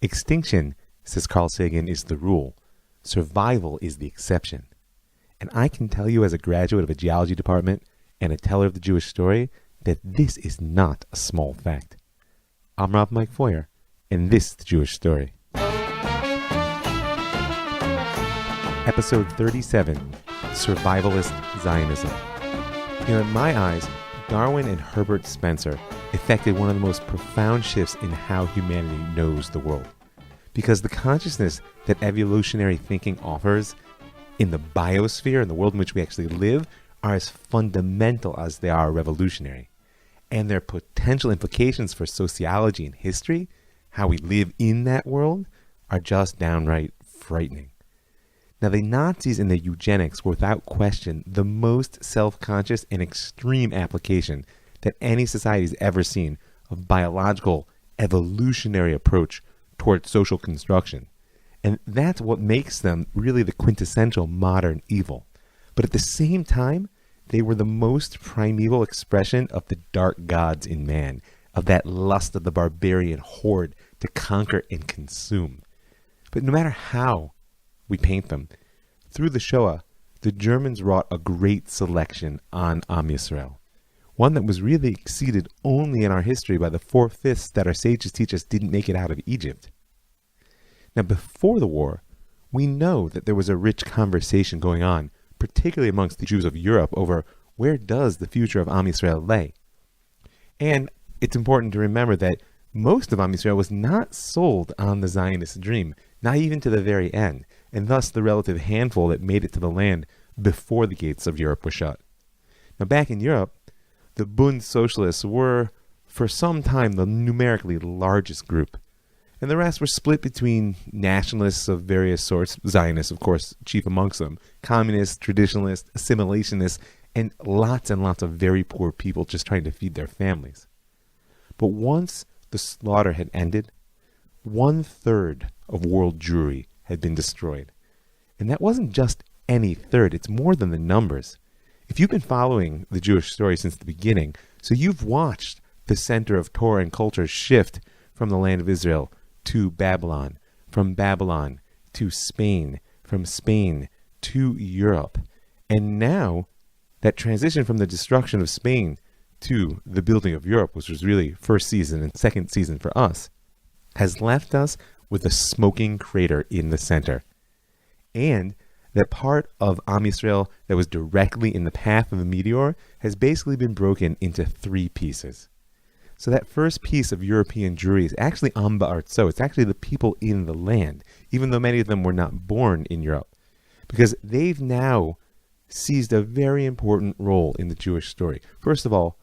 Extinction, says Carl Sagan, is the rule. Survival is the exception. And I can tell you as a graduate of a geology department and a teller of the Jewish story that this is not a small fact. I'm Rob Mike Foyer, and this is the Jewish Story. Episode 37, Survivalist Zionism. In my eyes, Darwin and Herbert Spencer effected one of the most profound shifts in how humanity knows the world. Because the consciousness that evolutionary thinking offers in the biosphere, in the world in which we actually live, are as fundamental as they are revolutionary. And their potential implications for sociology and history, how we live in that world, are just downright frightening. Now, the Nazis and the eugenics were without question the most self-conscious and extreme application that any society has ever seen of biological, evolutionary approach towards social construction. And that's what makes them really the quintessential modern evil. But at the same time, they were the most primeval expression of the dark gods in man, of that lust of the barbarian horde to conquer and consume. But no matter how we paint them, through the Shoah, the Germans wrought a great selection on Am Yisrael. One that was really exceeded only in our history by the 4/5 that our sages teach us didn't make it out of Egypt. Now, before the war, we know that there was a rich conversation going on, particularly amongst the Jews of Europe, over where does the future of Am Yisrael lay. And it's important to remember that most of Am Yisrael was not sold on the Zionist dream, not even to the very end, and thus the relative handful that made it to the land before the gates of Europe were shut. Now, back in Europe, the Bund Socialists were, for some time, the numerically largest group. And the rest were split between nationalists of various sorts, Zionists, of course, chief amongst them, communists, traditionalists, assimilationists, and lots of very poor people just trying to feed their families. But once the slaughter had ended, 1/3 of world Jewry had been destroyed. And that wasn't just any third, it's more than the numbers. If you've been following the Jewish story since the beginning, so you've watched the center of Torah and culture shift from the land of Israel to Babylon, from Babylon to Spain, from Spain to Europe. And now, that transition from the destruction of Spain to the building of Europe, which was really first season and second season for us, has left us with a smoking crater in the center. And that part of Am Yisrael that was directly in the path of the meteor has basically been broken into 3 pieces. So that first piece of European Jewry is actually Am Ba'artso. It's actually the people in the land, even though many of them were not born in Europe. Because they've now seized a very important role in the Jewish story. First of all,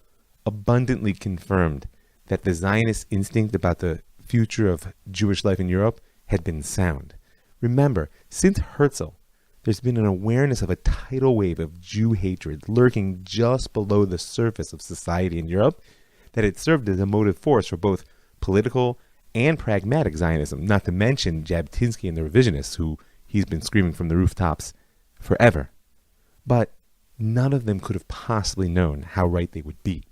abundantly confirmed that the Zionist instinct about the future of Jewish life in Europe had been sound. Remember, since Herzl, there's been an awareness of a tidal wave of Jew hatred lurking just below the surface of society in Europe that had served as a motive force for both political and pragmatic Zionism, not to mention Jabotinsky and the revisionists, who he's been screaming from the rooftops forever. But none of them could have possibly known how right they would be.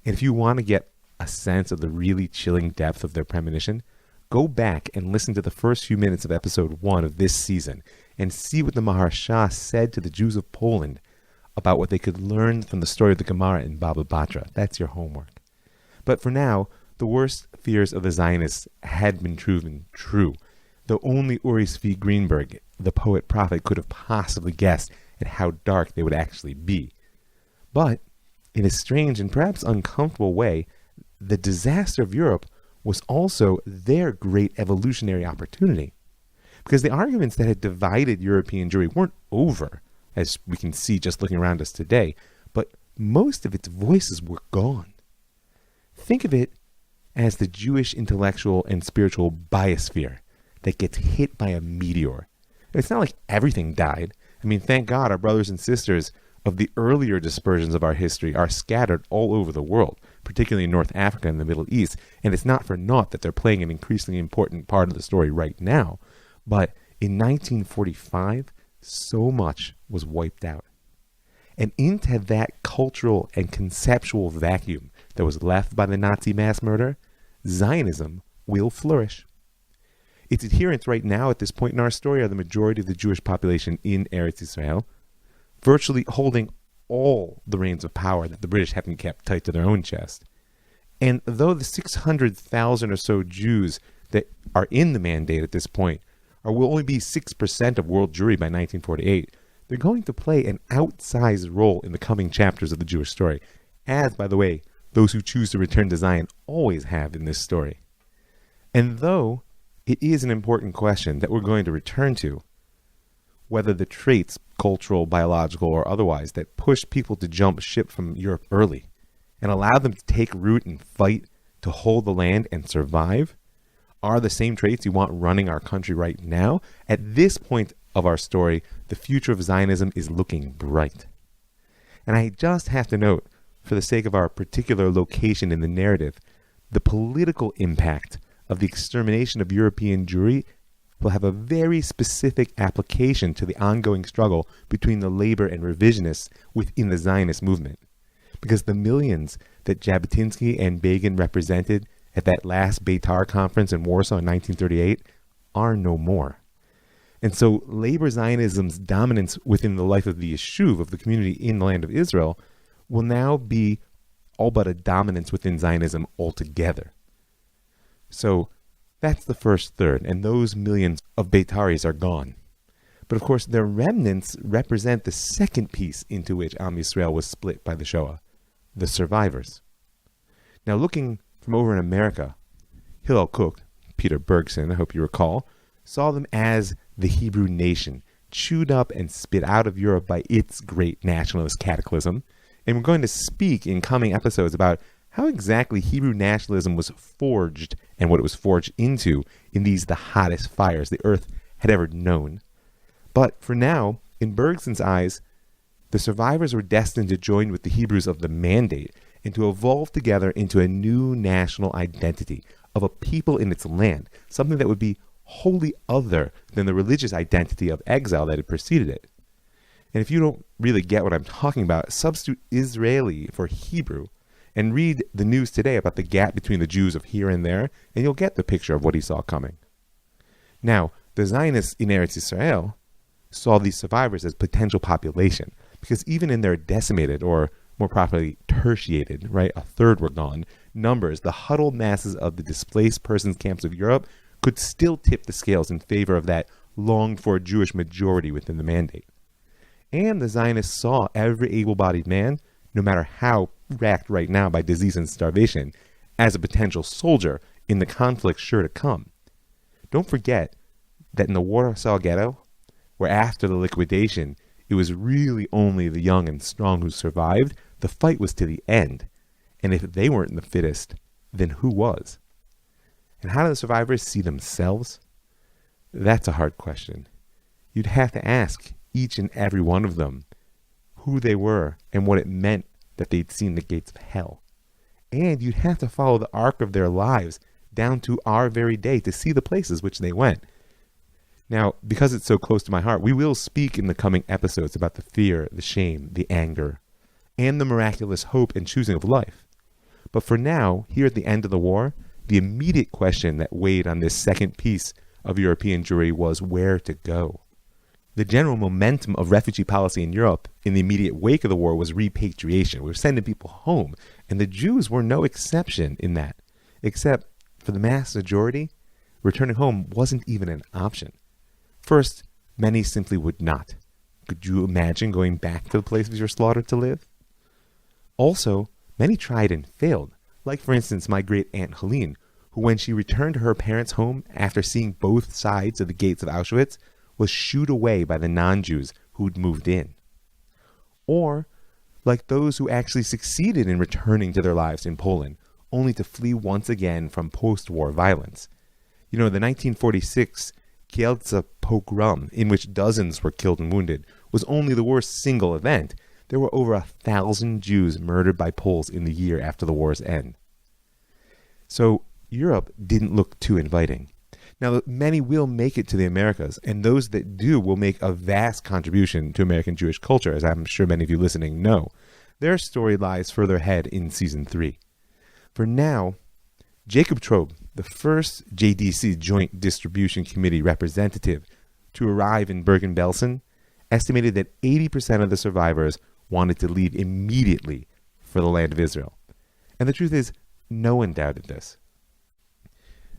And if you want to get a sense of the really chilling depth of their premonition, go back and listen to the first few minutes of episode 1 of this season and see what the Maharsha said to the Jews of Poland about what they could learn from the story of the Gemara in Baba Batra. That's your homework. But for now, the worst fears of the Zionists had been proven true, though only Uri Zvi Greenberg, the poet-prophet, could have possibly guessed at how dark they would actually be. But, in a strange and perhaps uncomfortable way, the disaster of Europe was also their great evolutionary opportunity. Because the arguments that had divided European Jewry weren't over, as we can see just looking around us today, but most of its voices were gone. Think of it as the Jewish intellectual and spiritual biosphere that gets hit by a meteor. It's not like everything died. I mean, thank God our brothers and sisters of the earlier dispersions of our history are scattered all over the world, particularly in North Africa and the Middle East, and it's not for naught that they're playing an increasingly important part of the story right now. But in 1945, so much was wiped out. And into that cultural and conceptual vacuum that was left by the Nazi mass murder, Zionism will flourish. Its adherents right now at this point in our story are the majority of the Jewish population in Eretz Israel, virtually holding all the reins of power that the British haven't kept tight to their own chest. And though the 600,000 or so Jews that are in the mandate at this point will only be 6% of world Jewry by 1948, they're going to play an outsized role in the coming chapters of the Jewish story, as, by the way, those who choose to return to Zion always have in this story. And though it is an important question that we're going to return to, whether the traits, cultural, biological, or otherwise, that pushed people to jump ship from Europe early and allow them to take root and fight to hold the land and survive are the same traits you want running our country right now, at this point of our story, the future of Zionism is looking bright. And I just have to note, for the sake of our particular location in the narrative, the political impact of the extermination of European Jewry will have a very specific application to the ongoing struggle between the labor and revisionists within the Zionist movement. Because the millions that Jabotinsky and Begin represented at that last Beitar conference in Warsaw in 1938 are no more. And so labor Zionism's dominance within the life of the Yishuv, of the community in the land of Israel, will now be all but a dominance within Zionism altogether. So that's the first third, and those millions of Beitaris are gone. But of course, their remnants represent the second piece into which Am Yisrael was split by the Shoah, the survivors. Now, looking from over in America, Hillel Cook, Peter Bergson, I hope you recall, saw them as the Hebrew nation, chewed up and spit out of Europe by its great nationalist cataclysm. And we're going to speak in coming episodes about how exactly Hebrew nationalism was forged and what it was forged into in these the hottest fires the earth had ever known. But for now, in Bergson's eyes, the survivors were destined to join with the Hebrews of the Mandate and to evolve together into a new national identity of a people in its land, something that would be wholly other than the religious identity of exile that had preceded it. And if you don't really get what I'm talking about, substitute Israeli for Hebrew and read the news today about the gap between the Jews of here and there, and you'll get the picture of what he saw coming. Now, the Zionists in Eretz Israel saw these survivors as potential population, because even in their decimated, or more properly tertiated, right, a third were gone, numbers, the huddled masses of the displaced persons camps of Europe could still tip the scales in favor of that longed-for Jewish majority within the Mandate. And the Zionists saw every able-bodied man, no matter how racked right now by disease and starvation, as a potential soldier in the conflict sure to come. Don't forget that in the Warsaw Ghetto, where after the liquidation, it was really only the young and strong who survived, the fight was to the end. And if they weren't the fittest, then who was? And how do the survivors see themselves? That's a hard question. You'd have to ask each and every one of them who they were and what it meant that they'd seen the gates of hell. And you'd have to follow the arc of their lives down to our very day to see the places which they went. Now, because it's so close to my heart, we will speak in the coming episodes about the fear, the shame, the anger, and the miraculous hope and choosing of life. But for now, here at the end of the war, the immediate question that weighed on this second piece of European Jewry was where to go. The general momentum of refugee policy in Europe in the immediate wake of the war was repatriation. We were sending people home, and the Jews were no exception in that. Except for the mass majority, returning home wasn't even an option. First, many simply would not. Could you imagine going back to the place of your slaughter to live? Also, many tried and failed, like for instance my great-aunt Helene, who when she returned to her parents' home after seeing both sides of the gates of Auschwitz, was shooed away by the non-Jews who'd moved in. Or, like those who actually succeeded in returning to their lives in Poland, only to flee once again from post-war violence. You know, the 1946 Kielce pogrom, in which dozens were killed and wounded, was only the worst single event. There were over 1,000 Jews murdered by Poles in the year after the war's end. So Europe didn't look too inviting. Now, many will make it to the Americas, and those that do will make a vast contribution to American Jewish culture, as I'm sure many of you listening know. Their story lies further ahead in Season 3. For now, Jacob Trobe, the first JDC Joint Distribution Committee representative to arrive in Bergen-Belsen, estimated that 80% of the survivors wanted to leave immediately for the land of Israel. And the truth is, no one doubted this.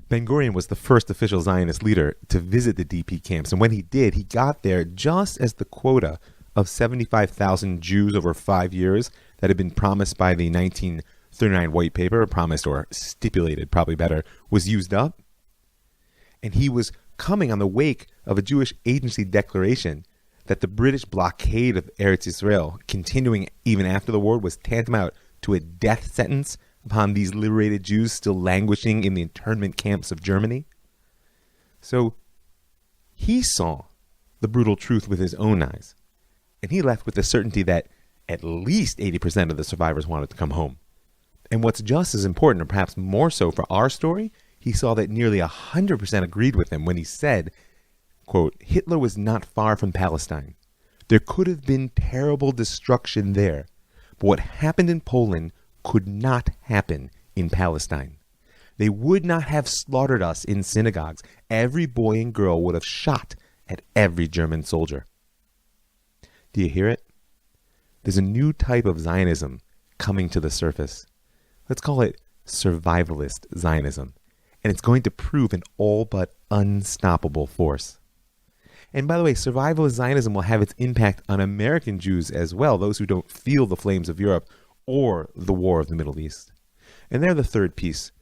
Ben-Gurion was the first official Zionist leader to visit the DP camps, and when he did, he got there just as the quota of 75,000 Jews over 5 years that had been promised by the 1939 White Paper, promised or stipulated, probably better, was used up. And he was coming on the wake of a Jewish agency declaration that the British blockade of Eretz Israel, continuing even after the war, was tantamount to a death sentence upon these liberated Jews still languishing in the internment camps of Germany. So he saw the brutal truth with his own eyes, and he left with the certainty that at least 80% of the survivors wanted to come home. And what's just as important, or perhaps more so for our story, he saw that nearly 100% agreed with him when he said, quote, "Hitler was not far from Palestine. There could have been terrible destruction there, but what happened in Poland could not happen in Palestine. They would not have slaughtered us in synagogues. Every boy and girl would have shot at every German soldier." Do you hear it? There's a new type of Zionism coming to the surface. Let's call it survivalist Zionism. And it's going to prove an all but unstoppable force. And by the way, survivalist Zionism will have its impact on American Jews as well, those who don't feel the flames of Europe or the war of the Middle East. And they're the third piece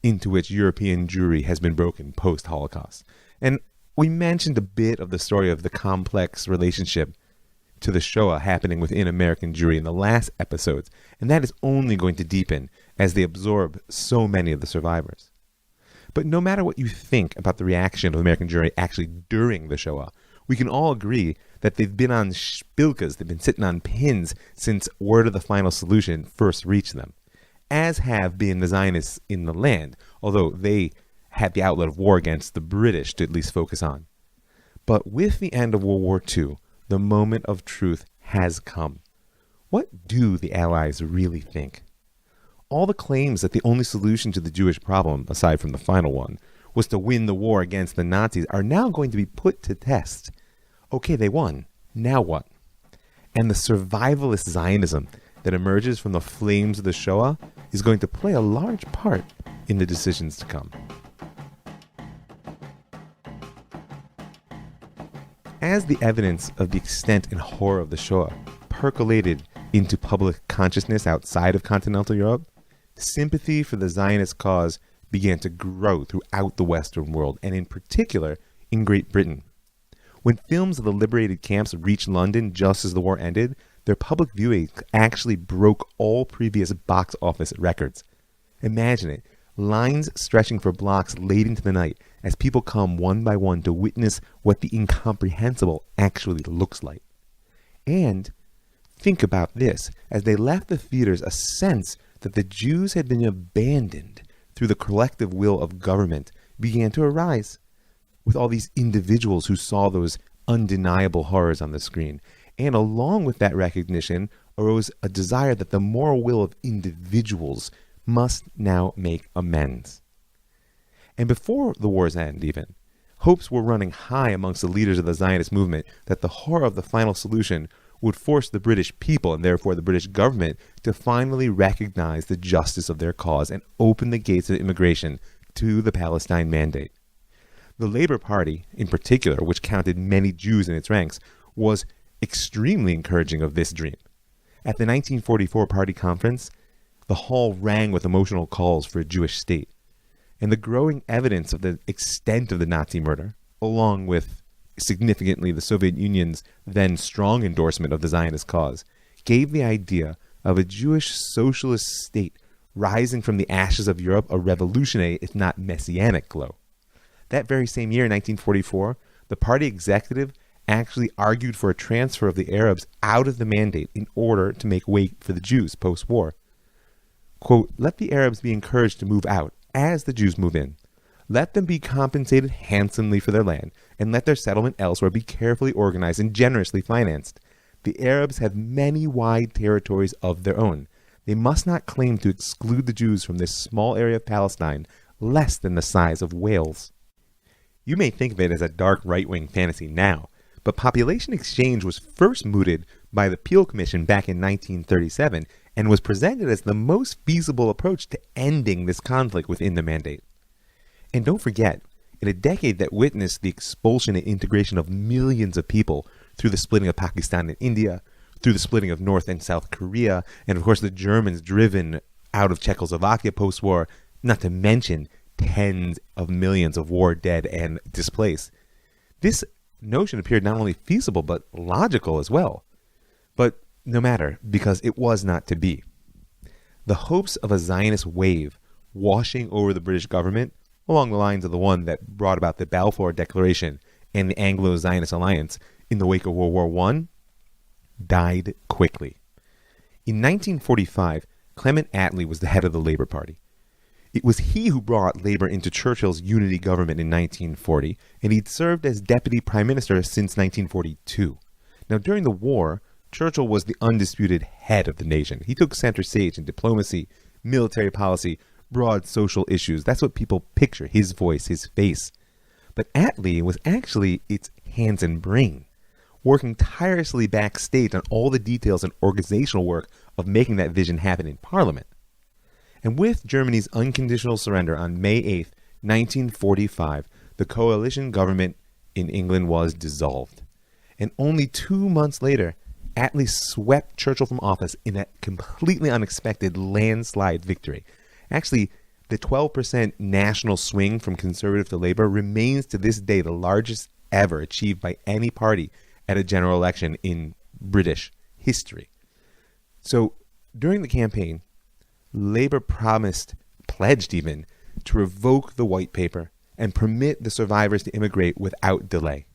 into which European Jewry has been broken post-Holocaust. And we mentioned a bit of the story of the complex relationship to the Shoah happening within American Jewry in the last episodes, and that is only going to deepen as they absorb so many of the survivors. But no matter what you think about the reaction of American Jewry actually during the Shoah, we can all agree that they've been on spilkas, they've been sitting on pins since word of the final solution first reached them, as have been the Zionists in the land, although they had the outlet of war against the British to at least focus on. But with the end of World War II, the moment of truth has come. What do the Allies really think? All the claims that the only solution to the Jewish problem, aside from the final one, was to win the war against the Nazis are now going to be put to test. Okay, they won. Now what? And the survivalist Zionism that emerges from the flames of the Shoah is going to play a large part in the decisions to come. As the evidence of the extent and horror of the Shoah percolated into public consciousness outside of continental Europe, sympathy for the Zionist cause began to grow throughout the Western world, and in particular in Great Britain. When films of the liberated camps reached London just as the war ended, their public viewing actually broke all previous box office records. Imagine it, lines stretching for blocks late into the night as people come one by one to witness what the incomprehensible actually looks like. And think about this, as they left the theaters, a sense that the Jews had been abandoned through the collective will of government began to arise, with all these individuals who saw those undeniable horrors on the screen. And along with that recognition arose a desire that the moral will of individuals must now make amends. And before the war's end even, hopes were running high amongst the leaders of the Zionist movement that the horror of the final solution would force the British people, and therefore the British government, to finally recognize the justice of their cause and open the gates of immigration to the Palestine Mandate. The Labour Party, in particular, which counted many Jews in its ranks, was extremely encouraging of this dream. At the 1944 party conference, the hall rang with emotional calls for a Jewish state. And the growing evidence of the extent of the Nazi murder, along with significantly the Soviet Union's then strong endorsement of the Zionist cause, gave the idea of a Jewish socialist state rising from the ashes of Europe a revolutionary, if not messianic, glow. That very same year, 1944, the party executive actually argued for a transfer of the Arabs out of the mandate in order to make way for the Jews post-war. Quote, "Let the Arabs be encouraged to move out as the Jews move in. Let them be compensated handsomely for their land, and let their settlement elsewhere be carefully organized and generously financed. The Arabs have many wide territories of their own. They must not claim to exclude the Jews from this small area of Palestine less than the size of Wales. You may think of it as a dark right-wing fantasy now, but population exchange was first mooted by the Peel Commission back in 1937 and was presented as the most feasible approach to ending this conflict within the mandate. And don't forget, in a decade that witnessed the expulsion and integration of millions of people through the splitting of Pakistan and India, through the splitting of North and South Korea, and of course the Germans driven out of Czechoslovakia post-war, not to mention tens of millions of war dead and displaced. This notion appeared not only feasible but logical as well. But no matter, because it was not to be. The hopes of a Zionist wave washing over the British government, along the lines of the one that brought about the Balfour Declaration and the Anglo-Zionist alliance in the wake of World War I, died quickly. In 1945, Clement Attlee was the head of the Labour Party. It was he who brought Labour into Churchill's unity government in 1940, and he'd served as deputy prime minister since 1942. Now, during the war, Churchill was the undisputed head of the nation. He took center stage in diplomacy, military policy, broad social issues. That's what people picture, his voice, his face. But Attlee was actually its hands and brain, working tirelessly backstage on all the details and organizational work of making that vision happen in Parliament. And with Germany's unconditional surrender on May 8th, 1945, the coalition government in England was dissolved. And only 2 months later, Attlee swept Churchill from office in a completely unexpected landslide victory. Actually, the 12% national swing from Conservative to Labour remains to this day the largest ever achieved by any party at a general election in British history. So during the campaign, Labour pledged even, to revoke the White Paper and permit the survivors to immigrate without delay.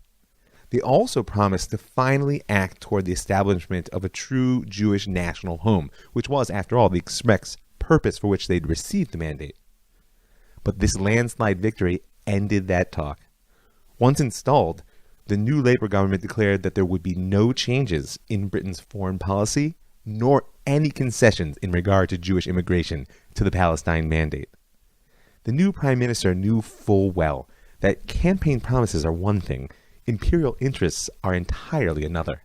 They also promised to finally act toward the establishment of a true Jewish national home, which was, after all, the express purpose for which they'd received the mandate. But this landslide victory ended that talk. Once installed, the new Labour government declared that there would be no changes in Britain's foreign policy, nor any concessions in regard to Jewish immigration to the Palestine Mandate. The new Prime Minister knew full well that campaign promises are one thing, imperial interests are entirely another.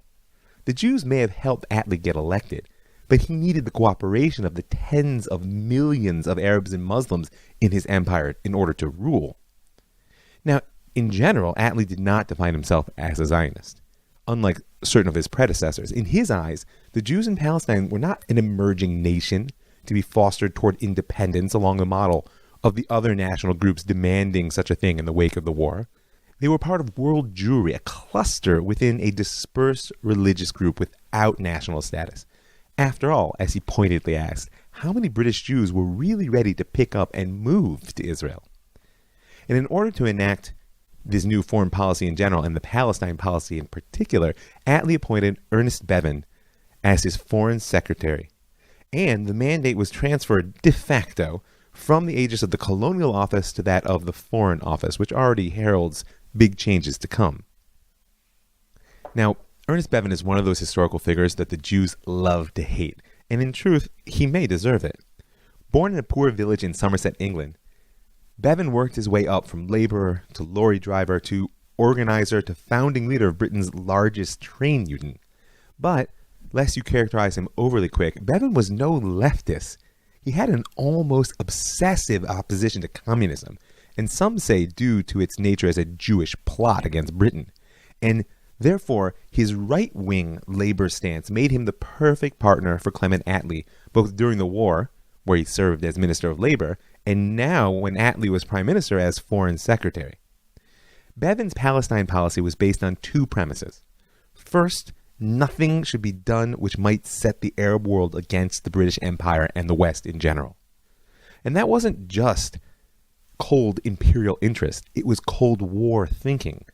The Jews may have helped Attlee get elected, but he needed the cooperation of the tens of millions of Arabs and Muslims in his empire in order to rule. Now, in general, Attlee did not define himself as a Zionist. Unlike certain of his predecessors, in his eyes, the Jews in Palestine were not an emerging nation to be fostered toward independence along the model of the other national groups demanding such a thing in the wake of the war. They were part of world Jewry, a cluster within a dispersed religious group without national status. After all, as he pointedly asked, how many British Jews were really ready to pick up and move to Israel? And in order to enact this new foreign policy in general, and the Palestine policy in particular, Attlee appointed Ernest Bevin as his foreign secretary. And the mandate was transferred de facto from the aegis of the colonial office to that of the foreign office, which already heralds big changes to come. Now, Ernest Bevin is one of those historical figures that the Jews love to hate, and in truth, he may deserve it. Born in a poor village in Somerset, England, Bevin worked his way up from laborer to lorry driver to organizer to founding leader of Britain's largest train union. But, lest you characterize him overly quick, Bevin was no leftist. He had an almost obsessive opposition to communism, and some say due to its nature as a Jewish plot against Britain. And therefore, his right-wing labor stance made him the perfect partner for Clement Attlee, both during the war, where he served as Minister of Labor, and now when Attlee was Prime Minister as Foreign Secretary. Bevin's Palestine policy was based on two premises. First, nothing should be done which might set the Arab world against the British Empire and the West in general. And that wasn't just cold imperial interest, it was Cold War thinking.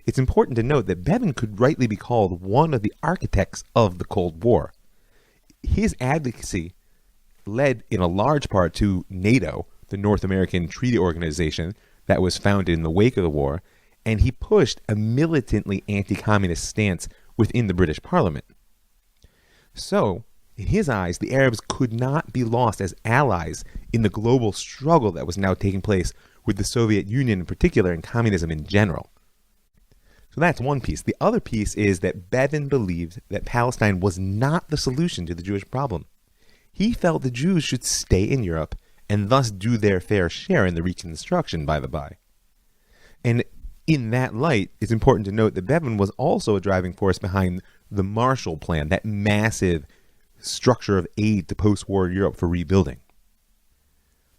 It's important to note that Bevin could rightly be called one of the architects of the Cold War. His advocacy led in a large part to NATO, the North American Treaty Organization that was founded in the wake of the war, and he pushed a militantly anti-communist stance within the British Parliament. So, In his eyes, the Arabs could not be lost as allies in the global struggle that was now taking place with the Soviet Union in particular and communism in general. So that's one piece. The other piece is that Bevin believed that Palestine was not the solution to the Jewish problem. He felt the Jews should stay in Europe and thus do their fair share in the reconstruction, by the by. And in that light, it's important to note that Bevin was also a driving force behind the Marshall Plan, that massive structure of aid to post-war Europe for rebuilding.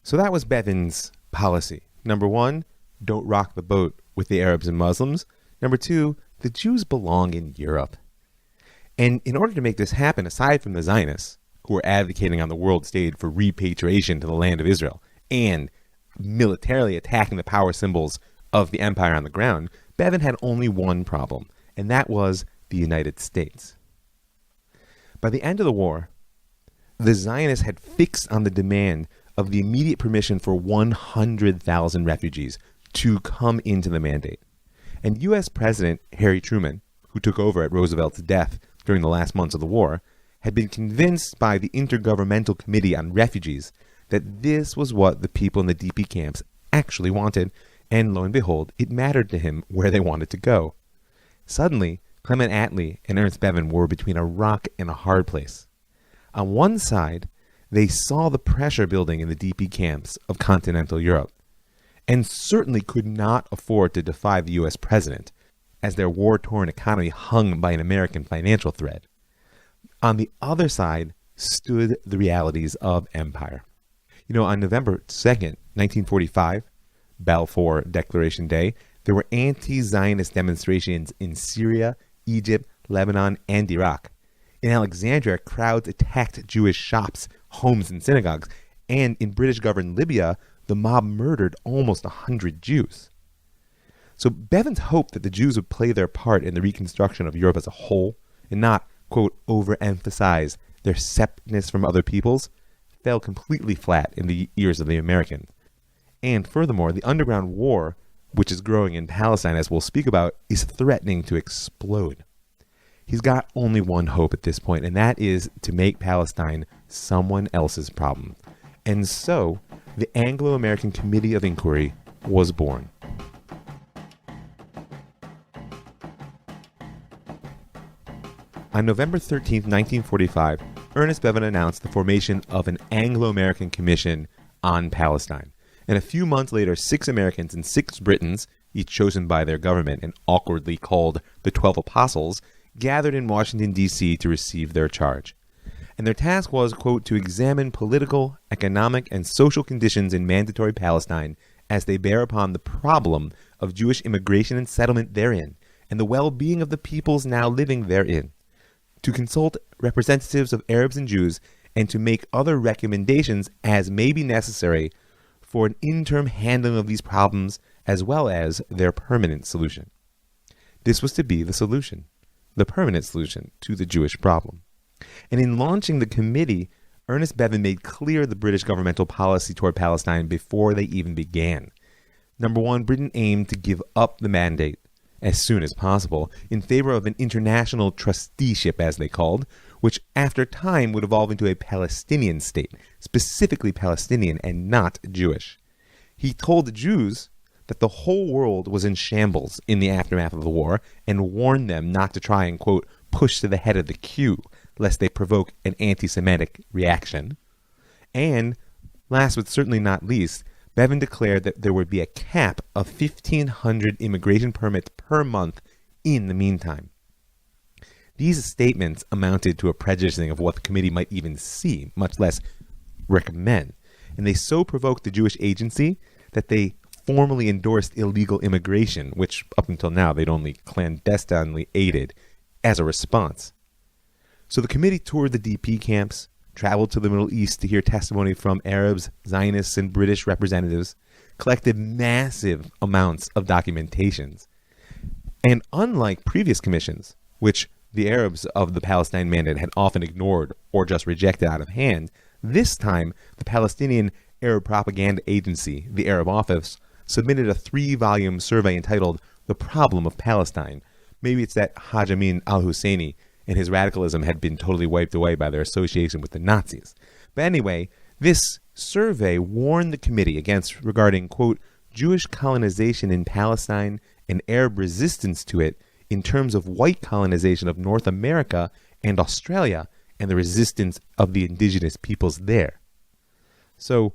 So that was Bevin's policy. Number one, don't rock the boat with the Arabs and Muslims. Number two, the Jews belong in Europe. And in order to make this happen, aside from the Zionists, who were advocating on the world stage for repatriation to the land of Israel and militarily attacking the power symbols of the empire on the ground, Bevin had only one problem, and that was the United States. By the end of the war, the Zionists had fixed on the demand of the immediate permission for 100,000 refugees to come into the mandate. And U.S. President Harry Truman, who took over at Roosevelt's death during the last months of the war, had been convinced by the Intergovernmental Committee on Refugees that this was what the people in the DP camps actually wanted, and lo and behold, it mattered to him where they wanted to go. Suddenly, Clement Attlee and Ernest Bevin were between a rock and a hard place. On one side, they saw the pressure building in the DP camps of continental Europe, and certainly could not afford to defy the U.S. president, as their war-torn economy hung by an American financial thread. On the other side stood the realities of empire. On November 2nd, 1945, Balfour Declaration Day, there were anti-Zionist demonstrations in Syria, Egypt, Lebanon, and Iraq. In Alexandria, crowds attacked Jewish shops, homes, and synagogues, and in British-governed Libya, the mob murdered almost 100 Jews. So Bevin's hope that the Jews would play their part in the reconstruction of Europe as a whole, and not, quote, overemphasize their separateness from other peoples, fell completely flat in the ears of the Americans. And furthermore, the underground war, which is growing in Palestine, as we'll speak about, is threatening to explode. He's got only one hope at this point, and that is to make Palestine someone else's problem. And so, the Anglo-American Committee of Inquiry was born. On November 13, 1945, Ernest Bevin announced the formation of an Anglo-American Commission on Palestine. And a few months later, 6 Americans and 6 Britons, each chosen by their government and awkwardly called the 12 Apostles, gathered in Washington, D.C. to receive their charge. And their task was, quote, to examine political, economic, and social conditions in mandatory Palestine as they bear upon the problem of Jewish immigration and settlement therein, and the well-being of the peoples now living therein, to consult representatives of Arabs and Jews, and to make other recommendations as may be necessary for an interim handling of these problems as well as their permanent solution. This was to be the solution, the permanent solution to the Jewish problem. And in launching the committee, Ernest Bevin made clear the British governmental policy toward Palestine before they even began. Number one, Britain aimed to give up the mandate as soon as possible in favor of an international trusteeship, as they called, which after time would evolve into a Palestinian state, specifically Palestinian and not Jewish. He told the Jews that the whole world was in shambles in the aftermath of the war and warned them not to try and, quote, push to the head of the queue, lest they provoke an anti-Semitic reaction. And, last but certainly not least, Bevin declared that there would be a cap of 1,500 immigration permits per month in the meantime. These statements amounted to a prejudicing of what the committee might even see, much less recommend. And they so provoked the Jewish agency that they formally endorsed illegal immigration, which up until now they'd only clandestinely aided, as a response. So the committee toured the DP camps, traveled to the Middle East to hear testimony from Arabs, Zionists, and British representatives, collected massive amounts of documentations. And unlike previous commissions, which the Arabs of the Palestine Mandate had often ignored or just rejected out of hand, this time the Palestinian Arab Propaganda Agency, the Arab Office, submitted a 3-volume survey entitled The Problem of Palestine. Maybe it's that Haj Amin al-Husseini and his radicalism had been totally wiped away by their association with the Nazis. But anyway, this survey warned the committee against regarding, quote, Jewish colonization in Palestine and Arab resistance to it in terms of white colonization of North America and Australia and the resistance of the indigenous peoples there. So,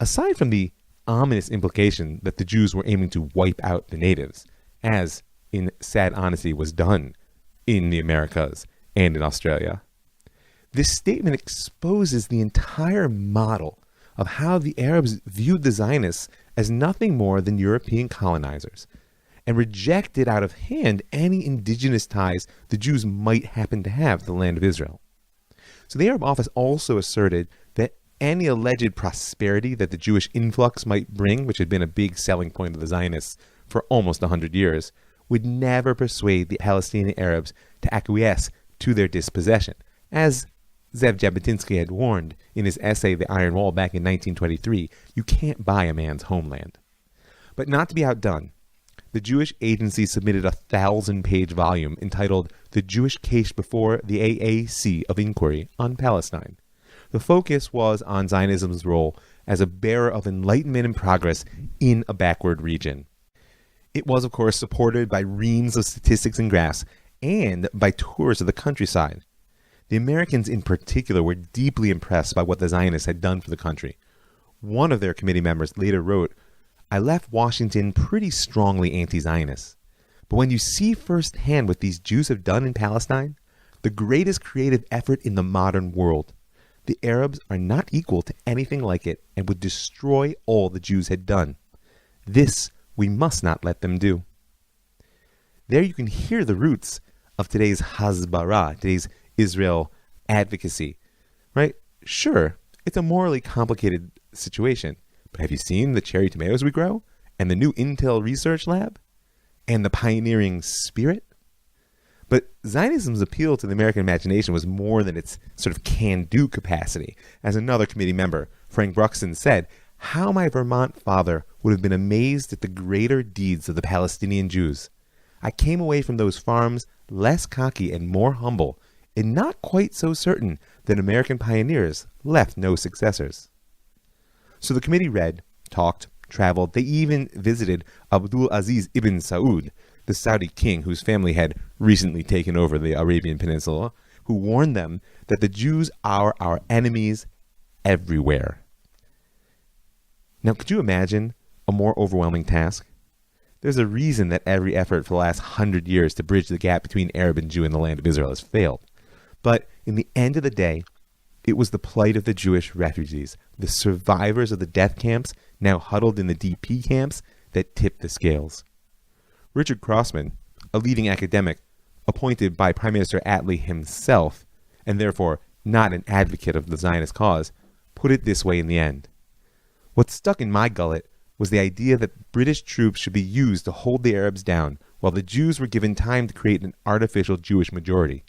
aside from the ominous implication that the Jews were aiming to wipe out the natives, as in sad honesty was done in the Americas and in Australia, this statement exposes the entire model of how the Arabs viewed the Zionists as nothing more than European colonizers, and rejected out of hand any indigenous ties the Jews might happen to have to the land of Israel. So the Arab Office also asserted that any alleged prosperity that the Jewish influx might bring, which had been a big selling point of the Zionists for almost 100 years, would never persuade the Palestinian Arabs to acquiesce to their dispossession. As Zev Jabotinsky had warned in his essay The Iron Wall back in 1923, you can't buy a man's homeland. But not to be outdone, the Jewish Agency submitted a 1,000-page volume entitled The Jewish Case Before the AAC of Inquiry on Palestine. The focus was on Zionism's role as a bearer of enlightenment and progress in a backward region. It was, of course, supported by reams of statistics and graphs, and by tours of the countryside. The Americans in particular were deeply impressed by what the Zionists had done for the country. One of their committee members later wrote, I left Washington pretty strongly anti-Zionist. But when you see firsthand what these Jews have done in Palestine, the greatest creative effort in the modern world, the Arabs are not equal to anything like it and would destroy all the Jews had done. This we must not let them do. There you can hear the roots of today's Hasbara, today's Israel advocacy, right? Sure, it's a morally complicated situation, but have you seen the cherry tomatoes we grow, and the new Intel research lab, and the pioneering spirit? But Zionism's appeal to the American imagination was more than its sort of can-do capacity. As another committee member, Frank Bruxton, said, how my Vermont father would have been amazed at the greater deeds of the Palestinian Jews. I came away from those farms less cocky and more humble, and not quite so certain that American pioneers left no successors. So the committee read, talked, traveled. They even visited Abdul Aziz ibn Saud, the Saudi king whose family had recently taken over the Arabian Peninsula, who warned them that the Jews are our enemies everywhere. Now, could you imagine a more overwhelming task? There's a reason that every effort for the last 100 years to bridge the gap between Arab and Jew in the land of Israel has failed. But in the end of the day, it was the plight of the Jewish refugees, the survivors of the death camps, now huddled in the DP camps, that tipped the scales. Richard Crossman, a leading academic appointed by Prime Minister Attlee himself, and therefore not an advocate of the Zionist cause, put it this way in the end. What stuck in my gullet was the idea that British troops should be used to hold the Arabs down, while the Jews were given time to create an artificial Jewish majority.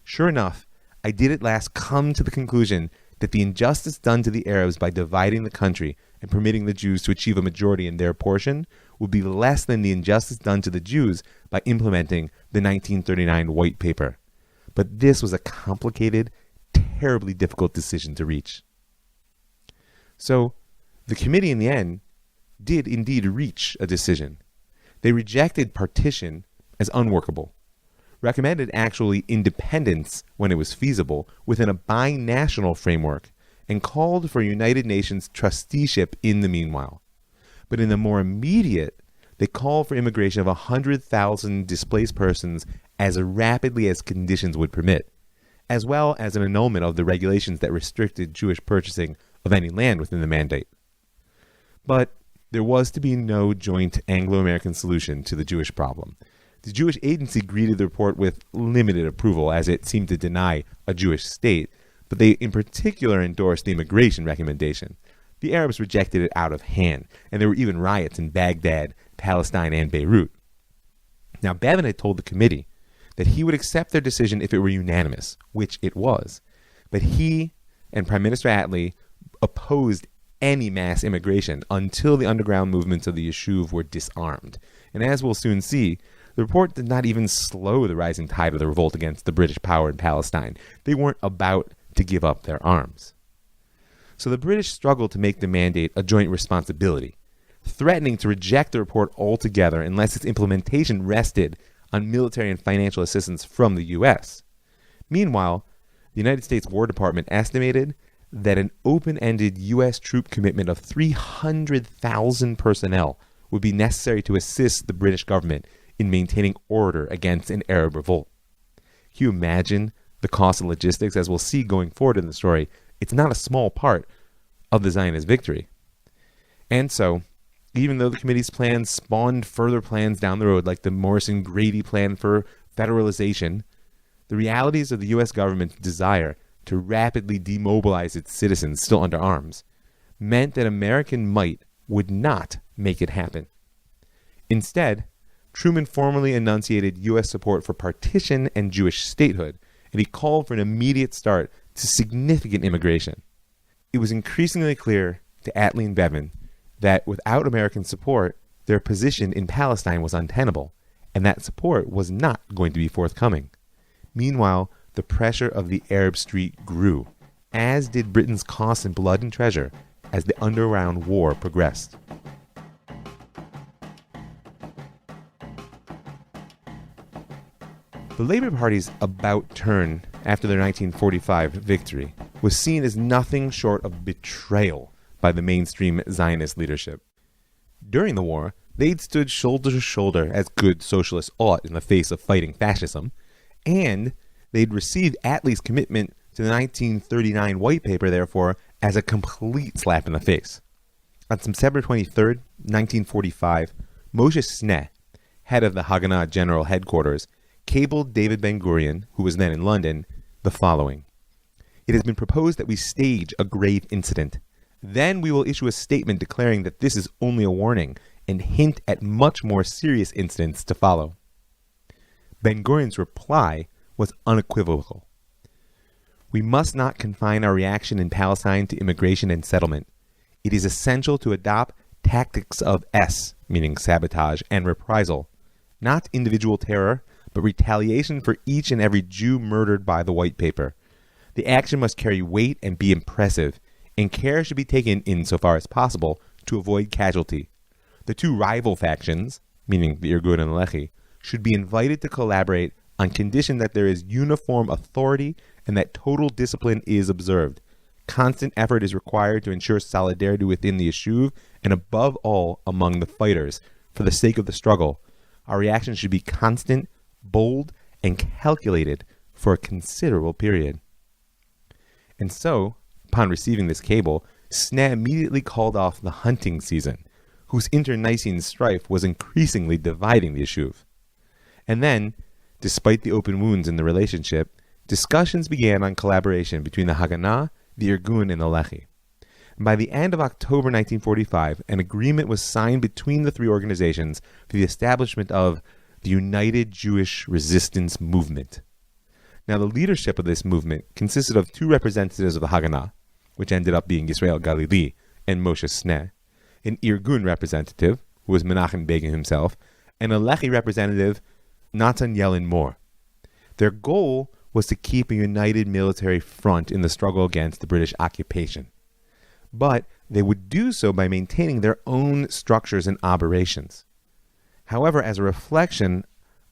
Sure enough, I did at last come to the conclusion that the injustice done to the Arabs by dividing the country and permitting the Jews to achieve a majority in their portion would be less than the injustice done to the Jews by implementing the 1939 White Paper. But this was a complicated, terribly difficult decision to reach. So, the committee in the end did indeed reach a decision. They rejected partition as unworkable, recommended actually independence when it was feasible within a binational framework, and called for United Nations trusteeship in the meanwhile. But in the more immediate, they called for immigration of 100,000 displaced persons as rapidly as conditions would permit, as well as an annulment of the regulations that restricted Jewish purchasing of any land within the mandate. But there was to be no joint Anglo-American solution to the Jewish problem. The Jewish Agency greeted the report with limited approval, as it seemed to deny a Jewish state, but they in particular endorsed the immigration recommendation. The Arabs rejected it out of hand, and there were even riots in Baghdad, Palestine, and Beirut. Now, Bevin had told the committee that he would accept their decision if it were unanimous, which it was. But he and Prime Minister Attlee opposed any mass immigration until the underground movements of the Yishuv were disarmed. And as we'll soon see, The report did not even slow the rising tide of the revolt against the British power in Palestine. They weren't about to give up their arms. So the British struggled to make the mandate a joint responsibility, threatening to reject the report altogether unless its implementation rested on military and financial assistance from the U.S. Meanwhile, the United States War Department estimated that an open-ended U.S. troop commitment of 300,000 personnel would be necessary to assist the British government in maintaining order against an Arab revolt. Can you imagine the cost of logistics? As we'll see going forward in the story, it's not a small part of the Zionist victory. And so, even though the committee's plans spawned further plans down the road, like the Morrison-Grady plan for federalization, the realities of the U.S. government's desire to rapidly demobilize its citizens still under arms meant that American might would not make it happen. Instead, Truman formally enunciated U.S. support for partition and Jewish statehood, and he called for an immediate start to significant immigration. It was increasingly clear to Attlee and Bevin that without American support, their position in Palestine was untenable, and that support was not going to be forthcoming. Meanwhile, the pressure of the Arab street grew, as did Britain's costs in blood and treasure as the Underground War progressed. The Labour Party's about turn after their 1945 victory was seen as nothing short of betrayal by the mainstream Zionist leadership. During the war, they'd stood shoulder to shoulder as good socialists ought in the face of fighting fascism, and they'd received Attlee's commitment to the 1939 White Paper, therefore, as a complete slap in the face. On September 23, 1945, Moshe Sneh, head of the Haganah General Headquarters, cabled David Ben-Gurion, who was then in London, the following: "It has been proposed that we stage a grave incident. Then we will issue a statement declaring that this is only a warning and hint at much more serious incidents to follow." Ben-Gurion's reply was unequivocal. "We must not confine our reaction in Palestine to immigration and settlement. It is essential to adopt tactics of meaning sabotage and reprisal, not individual terror, but retaliation for each and every Jew murdered by the White Paper. The action must carry weight and be impressive, and care should be taken insofar as possible to avoid casualty. The two rival factions, meaning the Irgun and the Lehi, should be invited to collaborate on condition that there is uniform authority and that total discipline is observed. Constant effort is required to ensure solidarity within the Yishuv and above all among the fighters. For the sake of the struggle, our reaction should be constant, bold, and calculated for a considerable period." And so, upon receiving this cable, Sneh immediately called off the hunting season, whose internecine strife was increasingly dividing the Yishuv. And then, despite the open wounds in the relationship, discussions began on collaboration between the Haganah, the Irgun, and the Lehi. And by the end of October 1945, an agreement was signed between the three organizations for the establishment of the United Jewish Resistance Movement. Now, the leadership of this movement consisted of two representatives of the Haganah, which ended up being Yisrael Galili and Moshe Sneh, an Irgun representative, who was Menachem Begin himself, and a Lehi representative, Natan Yellen Moore. Their goal was to keep a united military front in the struggle against the British occupation. But they would do so by maintaining their own structures and operations. However, as a reflection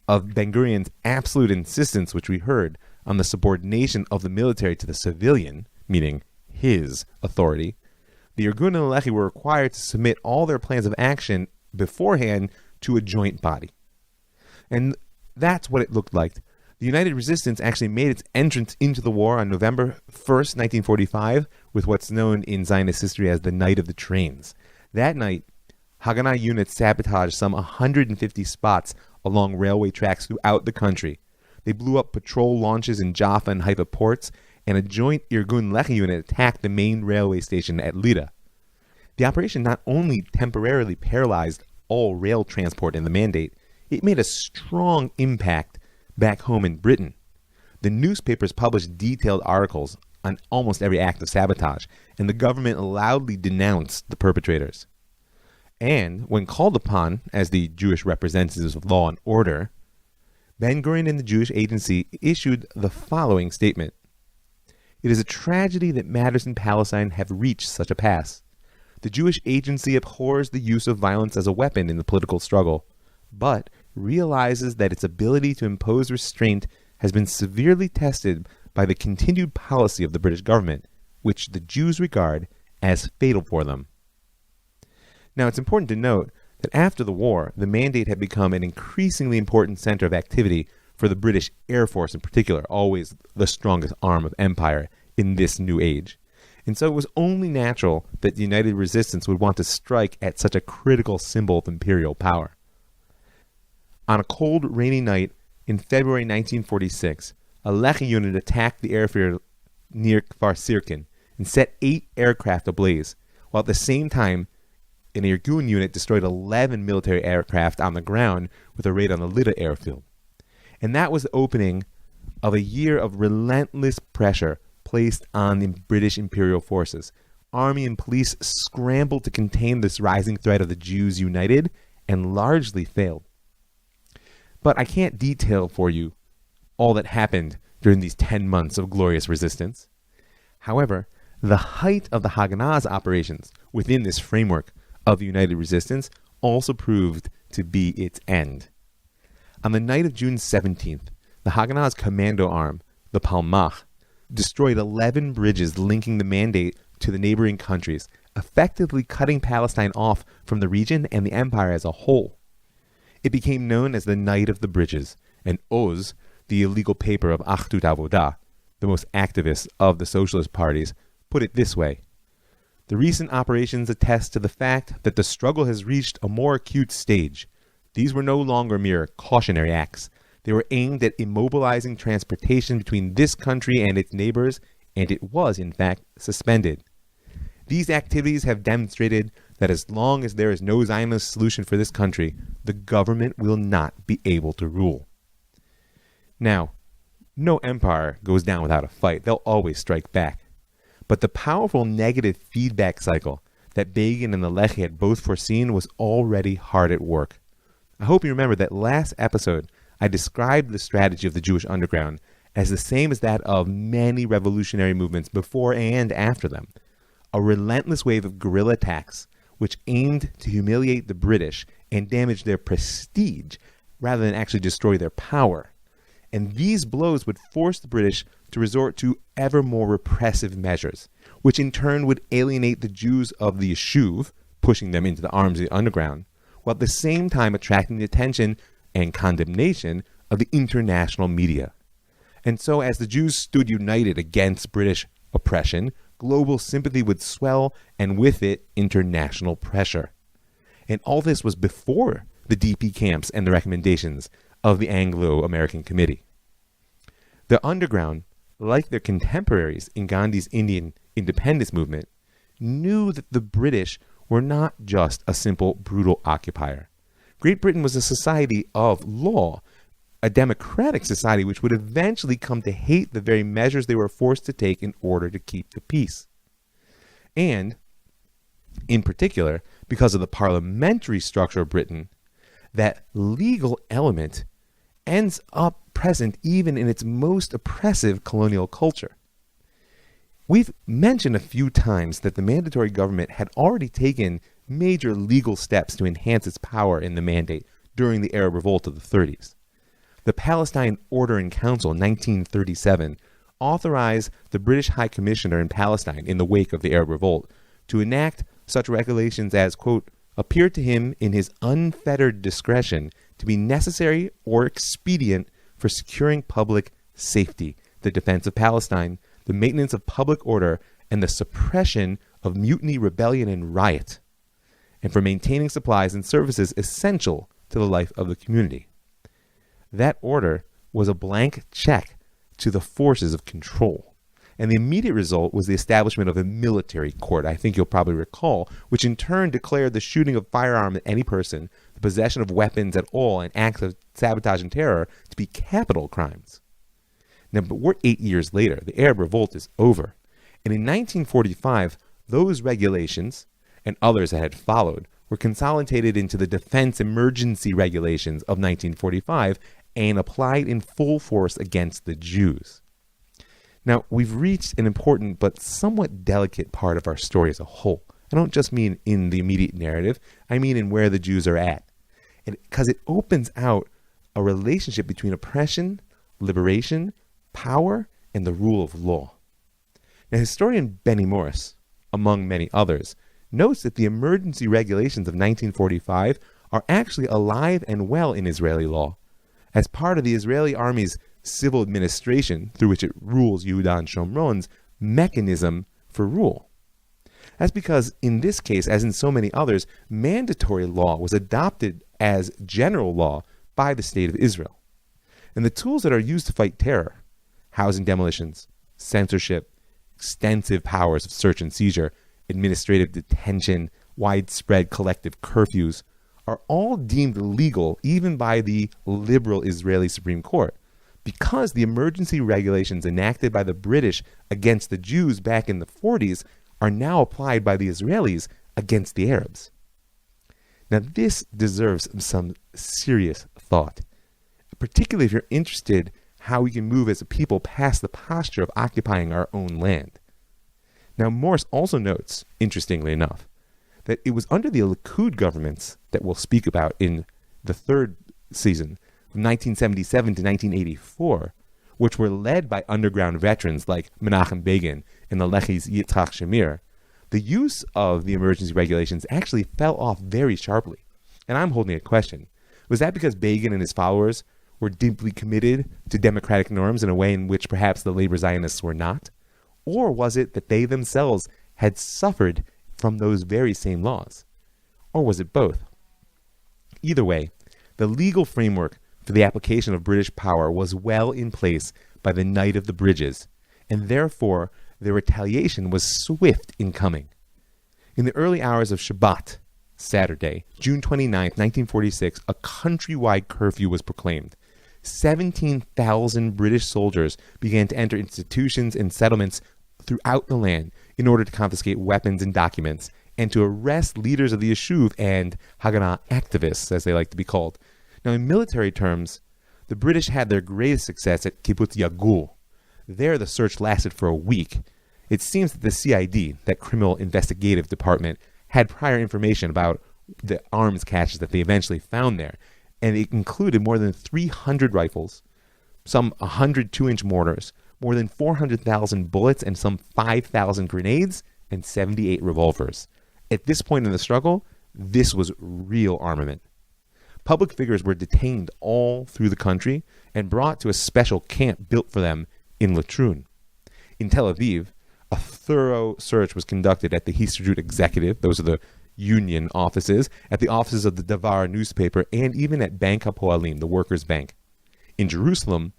of Ben-Gurion's absolute insistence, which we heard, on the subordination of the military to the civilian, meaning his authority, the Irgun and the Lehi were required to submit all their plans of action beforehand to a joint body. And that's what it looked like. The United Resistance actually made its entrance into the war on November 1st, 1945, with what's known in Zionist history as the Night of the Trains. That night, Haganah units sabotaged some 150 spots along railway tracks throughout the country. They blew up patrol launches in Jaffa and Haifa ports, and a joint Irgun Lehi unit attacked the main railway station at Lida. The operation not only temporarily paralyzed all rail transport in the Mandate, it made a strong impact back home in Britain. The newspapers published detailed articles on almost every act of sabotage, and the government loudly denounced the perpetrators. And when called upon as the Jewish representatives of law and order, Ben-Gurion and the Jewish Agency issued the following statement. It is a tragedy that matters in Palestine have reached such a pass. The Jewish Agency abhors the use of violence as a weapon in the political struggle, but realizes that its ability to impose restraint has been severely tested by the continued policy of the British government, which the Jews regard as fatal for them. Now, it's important to note that after the war, the Mandate had become an increasingly important center of activity for the British Air Force in particular, always the strongest arm of empire in this new age. And so it was only natural that the United Resistance would want to strike at such a critical symbol of imperial power. On a cold, rainy night in February 1946, a Lehi unit attacked the airfield near Kfar Sirkin and set 8 aircraft ablaze, while at the same time an Irgun unit destroyed 11 military aircraft on the ground with a raid on the Lydda airfield. And that was the opening of a year of relentless pressure placed on the British imperial forces. Army and police scrambled to contain this rising threat of the Jews united and largely failed. But I can't detail for you all that happened during these 10 months of glorious resistance. However, the height of the Haganah's operations within this framework of the United Resistance also proved to be its end. On the night of June 17th, the Haganah's commando arm, the Palmach, destroyed 11 bridges linking the Mandate to the neighboring countries, effectively cutting Palestine off from the region and the empire as a whole. It became known as the Night of the Bridges, and Oz, the illegal paper of Achdut Avodah, the most activist of the socialist parties, put it this way. The recent operations attest to the fact that the struggle has reached a more acute stage. These were no longer mere cautionary acts. They were aimed at immobilizing transportation between this country and its neighbors, and it was, in fact, suspended. These activities have demonstrated that as long as there is no Zionist solution for this country, the government will not be able to rule. Now, no empire goes down without a fight. They'll always strike back. But the powerful negative feedback cycle that Begin and the Lehi had both foreseen was already hard at work. I hope you remember that last episode I described the strategy of the Jewish underground as the same as that of many revolutionary movements before and after them. A relentless wave of guerrilla attacks which aimed to humiliate the British and damage their prestige rather than actually destroy their power. And these blows would force the British to resort to ever more repressive measures, which in turn would alienate the Jews of the Yishuv, pushing them into the arms of the underground, while at the same time attracting the attention and condemnation of the international media. And so as the Jews stood united against British oppression, global sympathy would swell, and with it, international pressure. And all this was before the DP camps and the recommendations of the Anglo-American Committee. The underground, like their contemporaries in Gandhi's Indian independence movement, knew that the British were not just a simple, brutal occupier. Great Britain was a society of law, a democratic society which would eventually come to hate the very measures they were forced to take in order to keep the peace. And, in particular, because of the parliamentary structure of Britain, that legal element ends up present even in its most oppressive colonial culture. We've mentioned a few times that the mandatory government had already taken major legal steps to enhance its power in the Mandate during the Arab Revolt of the 30s. The Palestine Order in Council in 1937 authorized the British High Commissioner in Palestine in the wake of the Arab Revolt to enact such regulations as, quote, appeared to him in his unfettered discretion to be necessary or expedient for securing public safety, the defense of Palestine, the maintenance of public order, and the suppression of mutiny, rebellion, and riot, and for maintaining supplies and services essential to the life of the community. That order was a blank check to the forces of control. And the immediate result was the establishment of a military court, I think you'll probably recall, which in turn declared the shooting of firearm at any person, the possession of weapons at all, and acts of sabotage and terror to be capital crimes. Now, but we're 8 years later. The Arab Revolt is over. And in 1945, those regulations, and others that had followed, were consolidated into the Defense Emergency Regulations of 1945 and applied in full force against the Jews. Now, we've reached an important but somewhat delicate part of our story as a whole. I don't just mean in the immediate narrative, I mean in where the Jews are at. Because it opens out a relationship between oppression, liberation, power, and the rule of law. Now, historian Benny Morris, among many others, notes that the emergency regulations of 1945 are actually alive and well in Israeli law, as part of the Israeli army's civil administration, through which it rules Yehuda and Shomron's mechanism for rule. That's because, in this case, as in so many others, mandatory law was adopted as general law by the State of Israel. And the tools that are used to fight terror, housing demolitions, censorship, extensive powers of search and seizure, administrative detention, widespread collective curfews, are all deemed legal even by the liberal Israeli Supreme Court, because the emergency regulations enacted by the British against the Jews back in the 40s are now applied by the Israelis against the Arabs. Now, this deserves some serious thought, particularly if you're interested how we can move as a people past the posture of occupying our own land. Now, Morris also notes, interestingly enough, that it was under the Likud governments that we'll speak about in the third season, from 1977 to 1984, which were led by underground veterans like Menachem Begin and the Lechi's Yitzhak Shamir, the use of the emergency regulations actually fell off very sharply. And I'm holding a question. Was that because Begin and his followers were deeply committed to democratic norms in a way in which perhaps the labor Zionists were not? Or was it that they themselves had suffered from those very same laws? Or was it both? Either way, the legal framework for the application of British power was well in place by the night of the bridges, and therefore their retaliation was swift in coming. In the early hours of Shabbat, Saturday, June 29, 1946, a countrywide curfew was proclaimed. 17,000 British soldiers began to enter institutions and settlements throughout the land in order to confiscate weapons and documents, and to arrest leaders of the Yishuv and Haganah activists, as they like to be called. Now, in military terms, the British had their greatest success at Kibbutz Yagul. There, the search lasted for a week. It seems that the CID, that criminal investigative department, had prior information about the arms caches that they eventually found there, and it included more than 300 rifles, some 100 2-inch mortars, more than 400,000 bullets, and some 5,000 grenades, and 78 revolvers. At this point in the struggle, this was real armament. Public figures were detained all through the country and brought to a special camp built for them in Latrun. In Tel Aviv, a thorough search was conducted at the Histadrut Executive, those are the union offices, at the offices of the Davar newspaper, and even at Bank HaPoalim, the workers' bank. In Jerusalem,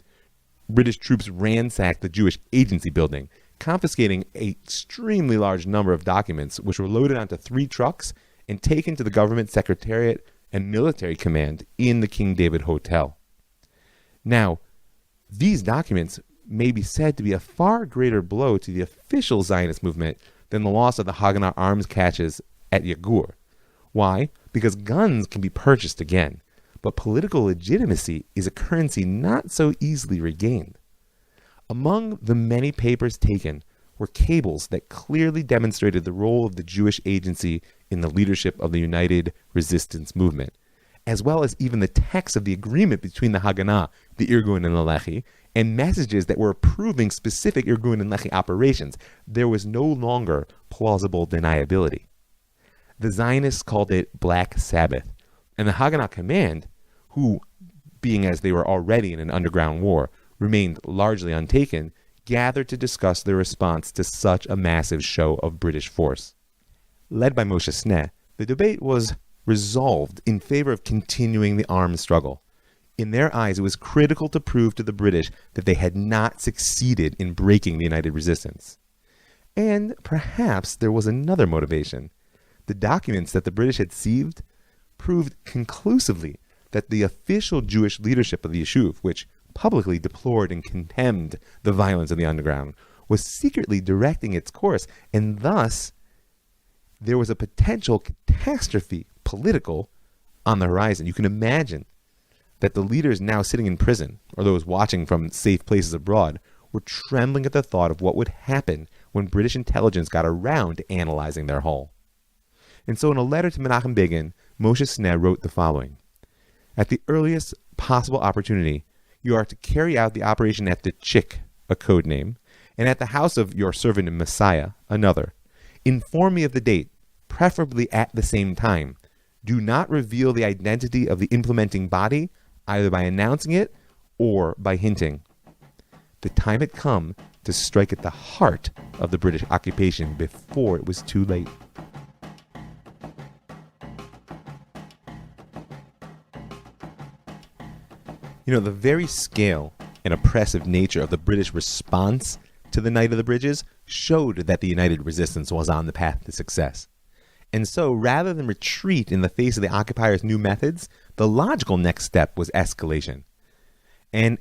British troops ransacked the Jewish Agency building, confiscating an extremely large number of documents, which were loaded onto 3 trucks and taken to the government secretariat and military command in the King David Hotel. Now, these documents may be said to be a far greater blow to the official Zionist movement than the loss of the Haganah arms caches at Yagur. Why? Because guns can be purchased again, but political legitimacy is a currency not so easily regained. Among the many papers taken were cables that clearly demonstrated the role of the Jewish Agency in the leadership of the United Resistance Movement, as well as even the text of the agreement between the Haganah, the Irgun, and the Lechi, and messages that were approving specific Irgun and Lechi operations. There was no longer plausible deniability. The Zionists called it Black Sabbath, and the Haganah command, who, being as they were already in an underground war, remained largely untaken, gathered to discuss their response to such a massive show of British force. Led by Moshe Sneh, the debate was resolved in favor of continuing the armed struggle. In their eyes, it was critical to prove to the British that they had not succeeded in breaking the United Resistance. And perhaps there was another motivation. The documents that the British had seized proved conclusively that the official Jewish leadership of the Yishuv, which publicly deplored and condemned the violence of the underground, was secretly directing its course, and thus there was a potential catastrophe, political, on the horizon. You can imagine that the leaders now sitting in prison, or those watching from safe places abroad, were trembling at the thought of what would happen when British intelligence got around to analyzing their haul. And so in a letter to Menachem Begin, Moshe Sneh wrote the following: "At the earliest possible opportunity, you are to carry out the operation at the Chik, a code name, and at the house of your servant Messiah, another. Inform me of the date, preferably at the same time. Do not reveal the identity of the implementing body, either by announcing it or by hinting. The time had come to strike at the heart of the British occupation before it was too late." You know, the very scale and oppressive nature of the British response to the Night of the Bridges showed that the United Resistance was on the path to success. And so, rather than retreat in the face of the occupiers' new methods, the logical next step was escalation. And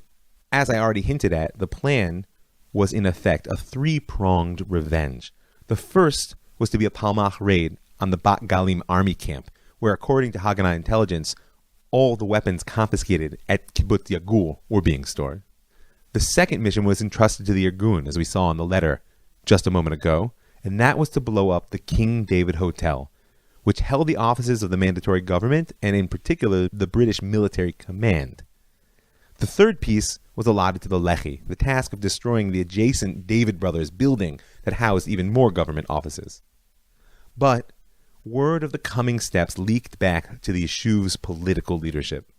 as I already hinted at, the plan was in effect a three-pronged revenge. The first was to be a Palmach raid on the Bat Galim army camp, where, according to Haganah intelligence, all the weapons confiscated at Kibbutz Yagul were being stored. The second mission was entrusted to the Irgun, as we saw in the letter just a moment ago, and that was to blow up the King David Hotel, which held the offices of the mandatory government and in particular the British military command. The third piece was allotted to the Lehi, the task of destroying the adjacent David Brothers building that housed even more government offices. But word of the coming steps leaked back to the Yeshuv's political leadership.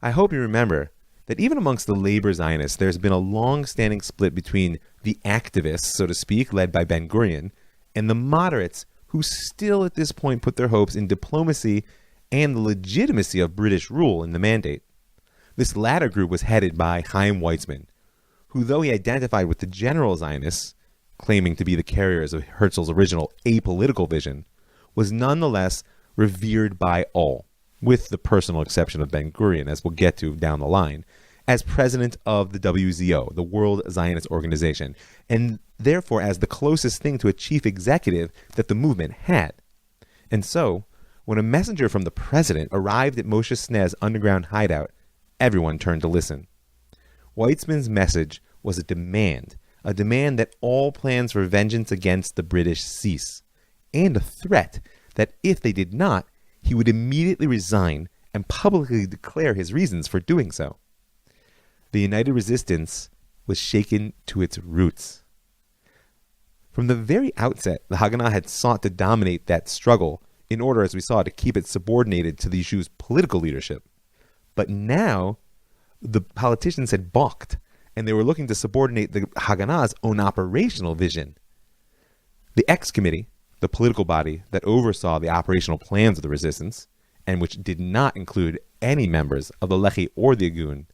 I hope you remember that even amongst the labor Zionists, there's been a long-standing split between the activists, so to speak, led by Ben-Gurion, and the moderates who still at this point put their hopes in diplomacy and the legitimacy of British rule in the mandate. This latter group was headed by Chaim Weizmann, who, though he identified with the general Zionists, claiming to be the carriers of Herzl's original apolitical vision, was nonetheless revered by all, with the personal exception of Ben-Gurion, as we'll get to down the line, as president of the WZO, the World Zionist Organization, and therefore as the closest thing to a chief executive that the movement had. And so, when a messenger from the president arrived at Moshe Sneh's underground hideout, everyone turned to listen. Weizmann's message was a demand that all plans for vengeance against the British cease, and a threat that if they did not, he would immediately resign and publicly declare his reasons for doing so. The United Resistance was shaken to its roots. From the very outset, the Haganah had sought to dominate that struggle in order, as we saw, to keep it subordinated to the Yeshuv's political leadership. But now, the politicians had balked, and they were looking to subordinate the Haganah's own operational vision. The X Committee, the political body that oversaw the operational plans of the resistance, and which did not include any members of the Lehi or the Irgun,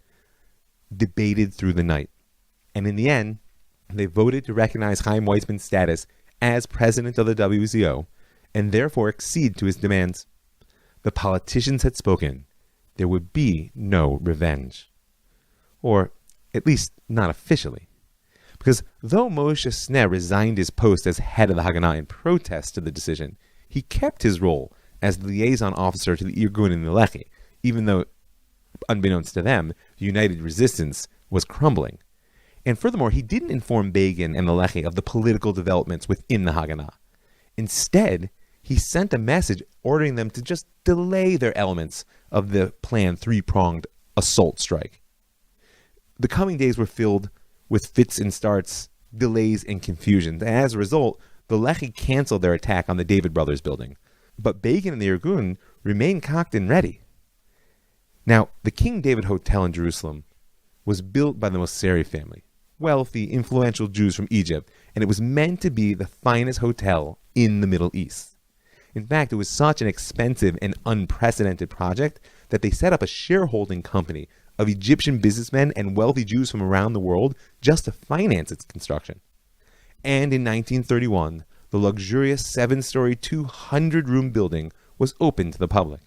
debated through the night. And in the end, they voted to recognize Chaim Weizmann's status as president of the WZO, and therefore accede to his demands. The politicians had spoken. There would be no revenge. Or, at least, not officially. Because though Moshe Sneh resigned his post as head of the Haganah in protest to the decision, he kept his role as the liaison officer to the Irgun and the Lehi, even though, unbeknownst to them, the United Resistance was crumbling. And furthermore, he didn't inform Begin and the Lehi of the political developments within the Haganah. Instead, he sent a message ordering them to just delay their elements of the planned three-pronged assault strike. The coming days were filled with fits and starts, delays, and confusion. And as a result, the Lehi canceled their attack on the David Brothers building. But Begin and the Irgun remained cocked and ready. Now, the King David Hotel in Jerusalem was built by the Mosseri family, wealthy, influential Jews from Egypt, and it was meant to be the finest hotel in the Middle East. In fact, it was such an expensive and unprecedented project that they set up a shareholding company of Egyptian businessmen and wealthy Jews from around the world just to finance its construction. And in 1931, the luxurious 7-story, 200-room building was opened to the public.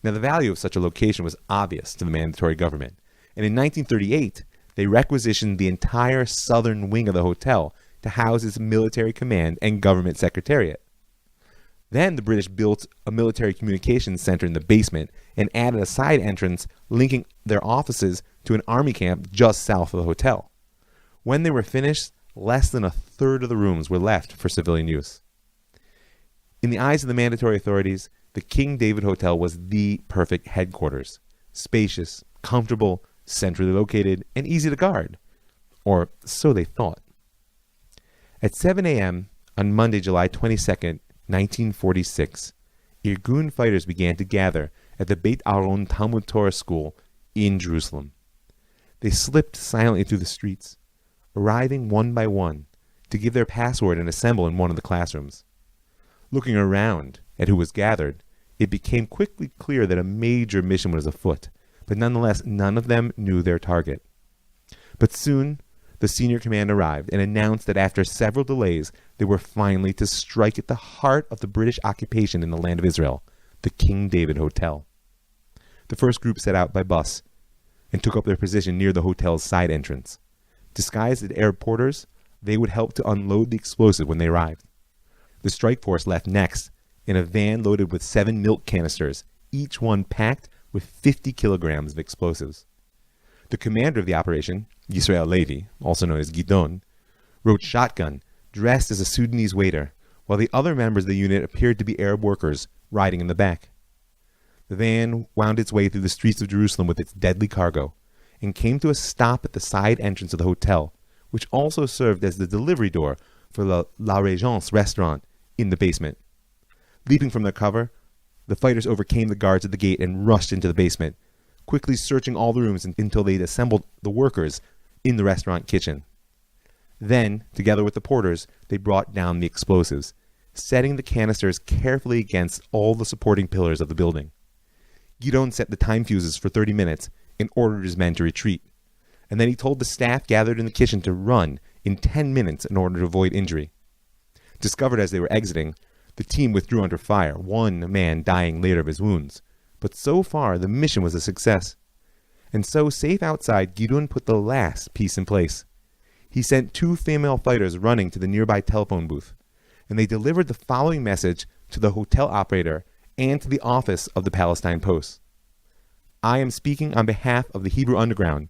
Now, the value of such a location was obvious to the mandatory government, and in 1938, they requisitioned the entire southern wing of the hotel to house its military command and government secretariat. Then the British built a military communications center in the basement and added a side entrance linking their offices to an army camp just south of the hotel. When they were finished, less than a third of the rooms were left for civilian use. In the eyes of the mandatory authorities, the King David Hotel was the perfect headquarters. Spacious, comfortable, centrally located, and easy to guard. Or so they thought. At 7 a.m. on Monday, July 22nd, 1946, Irgun fighters began to gather at the Beit Aaron Talmud Torah school in Jerusalem. They slipped silently through the streets, arriving one by one to give their password and assemble in one of the classrooms. Looking around at who was gathered, it became quickly clear that a major mission was afoot, but nonetheless none of them knew their target. But soon, the senior command arrived and announced that after several delays, they were finally to strike at the heart of the British occupation in the land of Israel, the King David Hotel. The first group set out by bus and took up their position near the hotel's side entrance. Disguised as Arab porters, they would help to unload the explosive when they arrived. The strike force left next in a van loaded with 7 milk canisters, each one packed with 50 kilograms of explosives. The commander of the operation, Yisrael Levi, also known as Gidon, rode shotgun, dressed as a Sudanese waiter, while the other members of the unit appeared to be Arab workers riding in the back. The van wound its way through the streets of Jerusalem with its deadly cargo, and came to a stop at the side entrance of the hotel, which also served as the delivery door for La Régence restaurant in the basement. Leaping from their cover, the fighters overcame the guards at the gate and rushed into the basement, quickly searching all the rooms until they'd assembled the workers in the restaurant kitchen. Then, together with the porters, they brought down the explosives, setting the canisters carefully against all the supporting pillars of the building. Gidon set the time fuses for 30 minutes and ordered his men to retreat, and then he told the staff gathered in the kitchen to run in 10 minutes in order to avoid injury. Discovered as they were exiting, the team withdrew under fire, one man dying later of his wounds. But so far, the mission was a success. And so, safe outside, Gidon put the last piece in place. He sent 2 female fighters running to the nearby telephone booth, and they delivered the following message to the hotel operator and to the office of the Palestine Post. I am speaking on behalf of the Hebrew Underground.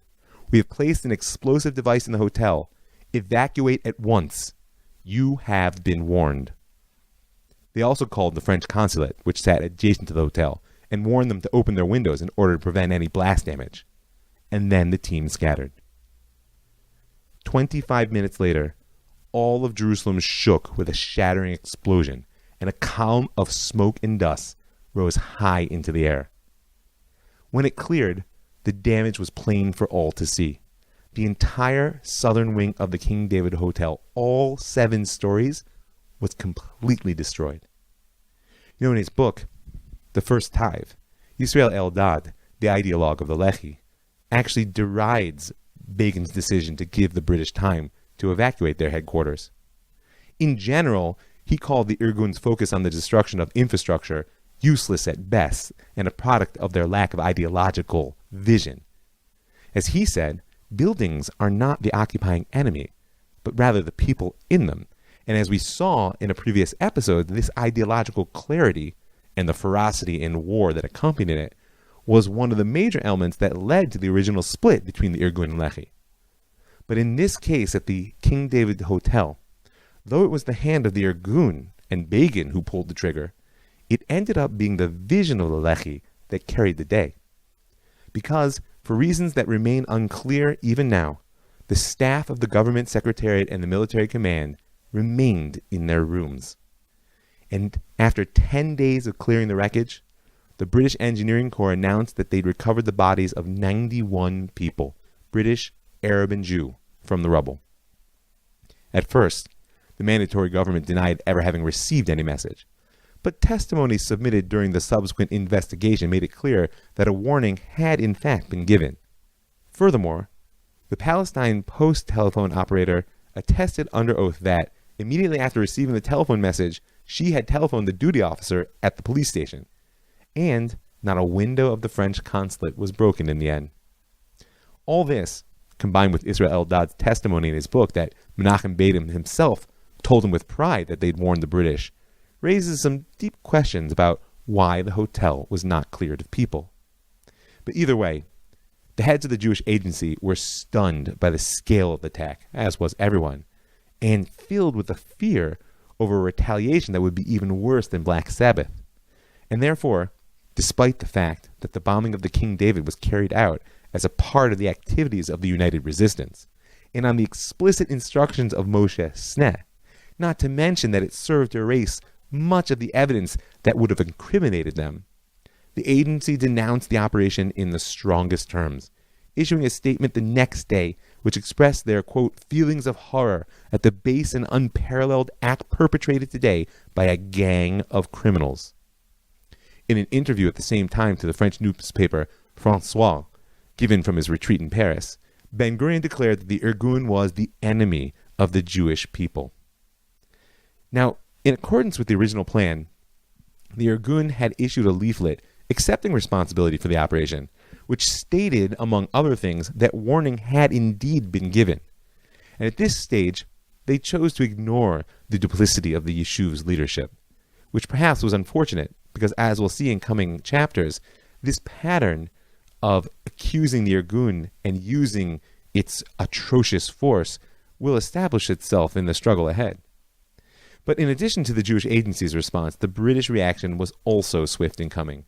We have placed an explosive device in the hotel. Evacuate at once. You have been warned. They also called the French consulate, which sat adjacent to the hotel, and warned them to open their windows in order to prevent any blast damage. And then the team scattered. 25 minutes later, all of Jerusalem shook with a shattering explosion, and a column of smoke and dust rose high into the air. When it cleared, the damage was plain for all to see. The entire southern wing of the King David Hotel, all 7 stories, was completely destroyed. You know, in his book, The First Tithe, Yisrael Eldad, the ideologue of the Lehi, actually derides Begin's decision to give the British time to evacuate their headquarters. In general, he called the Irgun's focus on the destruction of infrastructure useless at best and a product of their lack of ideological vision. As he said, buildings are not the occupying enemy, but rather the people in them. And as we saw in a previous episode, this ideological clarity and the ferocity in war that accompanied it was one of the major elements that led to the original split between the Irgun and Lehi. But in this case at the King David Hotel, though it was the hand of the Irgun and Begin who pulled the trigger, it ended up being the vision of the Lehi that carried the day. Because, for reasons that remain unclear even now, the staff of the government secretariat and the military command remained in their rooms. And after 10 days of clearing the wreckage, the British Engineering Corps announced that they'd recovered the bodies of 91 people, British, Arab, and Jew, from the rubble. At first, the mandatory government denied ever having received any message, but testimony submitted during the subsequent investigation made it clear that a warning had in fact been given. Furthermore, the Palestine Post telephone operator attested under oath that, immediately after receiving the telephone message, she had telephoned the duty officer at the police station, and not a window of the French consulate was broken in the end. All this, combined with Israel Eldad's testimony in his book that Menachem Begin himself told him with pride that they'd warned the British, raises some deep questions about why the hotel was not cleared of people. But either way, the heads of the Jewish agency were stunned by the scale of the attack, as was everyone, and filled with a fear over a retaliation that would be even worse than Black Sabbath. And therefore, despite the fact that the bombing of the King David was carried out as a part of the activities of the United Resistance, and on the explicit instructions of Moshe Sneh, not to mention that it served to erase much of the evidence that would have incriminated them, the agency denounced the operation in the strongest terms, issuing a statement the next day which expressed their, quote, feelings of horror at the base and unparalleled act perpetrated today by a gang of criminals. In an interview at the same time to the French newspaper François, given from his retreat in Paris, Ben-Gurion declared that the Irgun was the enemy of the Jewish people. Now, in accordance with the original plan, the Irgun had issued a leaflet accepting responsibility for the operation, which stated, among other things, that warning had indeed been given. And at this stage, they chose to ignore the duplicity of the Yeshuv's leadership, which perhaps was unfortunate, because as we'll see in coming chapters, this pattern of accusing the Irgun and using its atrocious force will establish itself in the struggle ahead. But in addition to the Jewish agency's response, the British reaction was also swift in coming.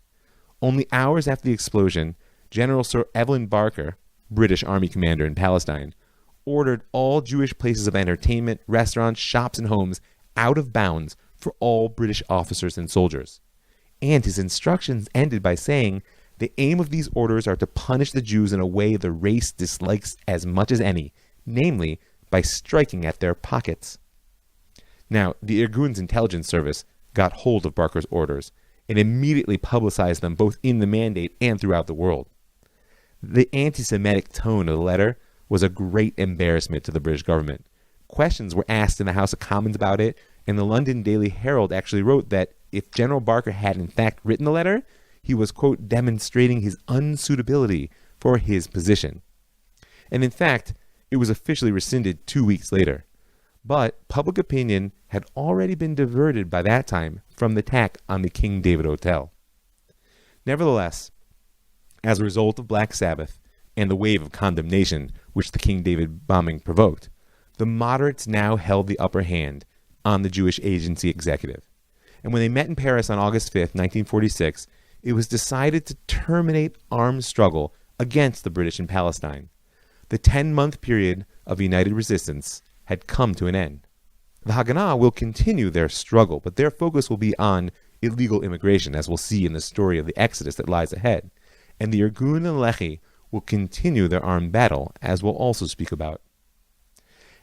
Only hours after the explosion, General Sir Evelyn Barker, British Army commander in Palestine, ordered all Jewish places of entertainment, restaurants, shops, and homes out of bounds for all British officers and soldiers. And his instructions ended by saying, the aim of these orders are to punish the Jews in a way the race dislikes as much as any, namely by striking at their pockets. Now, the Irgun's intelligence service got hold of Barker's orders and immediately publicized them both in the Mandate and throughout the world. The anti-Semitic tone of the letter was a great embarrassment to the British government. Questions were asked in the House of Commons about it, and the London Daily Herald actually wrote that if General Barker had in fact written the letter, he was, quote, demonstrating his unsuitability for his position. And in fact, it was officially rescinded 2 weeks later. But public opinion had already been diverted by that time from the attack on the King David Hotel. Nevertheless, as a result of Black Sabbath and the wave of condemnation which the King David bombing provoked, the moderates now held the upper hand on the Jewish agency executive. And when they met in Paris on August 5th, 1946, it was decided to terminate armed struggle against the British in Palestine. The 10-month period of united resistance had come to an end. The Haganah will continue their struggle, but their focus will be on illegal immigration, as we'll see in the story of the Exodus that lies ahead. And the Irgun and Lehi will continue their armed battle, as we'll also speak about.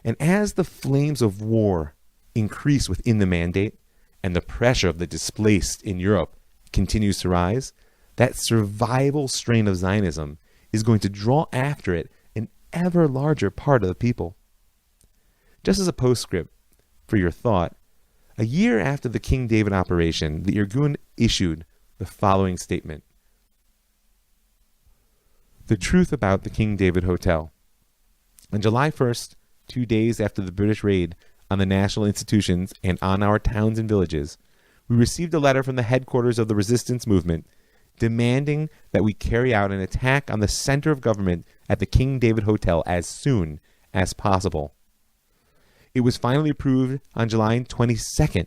And as the flames of war increase within the Mandate, and the pressure of the displaced in Europe continues to rise, that survival strain of Zionism is going to draw after it an ever larger part of the people. Just as a postscript for your thought, a year after the King David operation, the Irgun issued the following statement. The truth about the King David Hotel. On July 1st, 2 days after the British raid on the national institutions and on our towns and villages, we received a letter from the headquarters of the resistance movement demanding that we carry out an attack on the center of government at the King David Hotel as soon as possible. It was finally approved on July 22nd.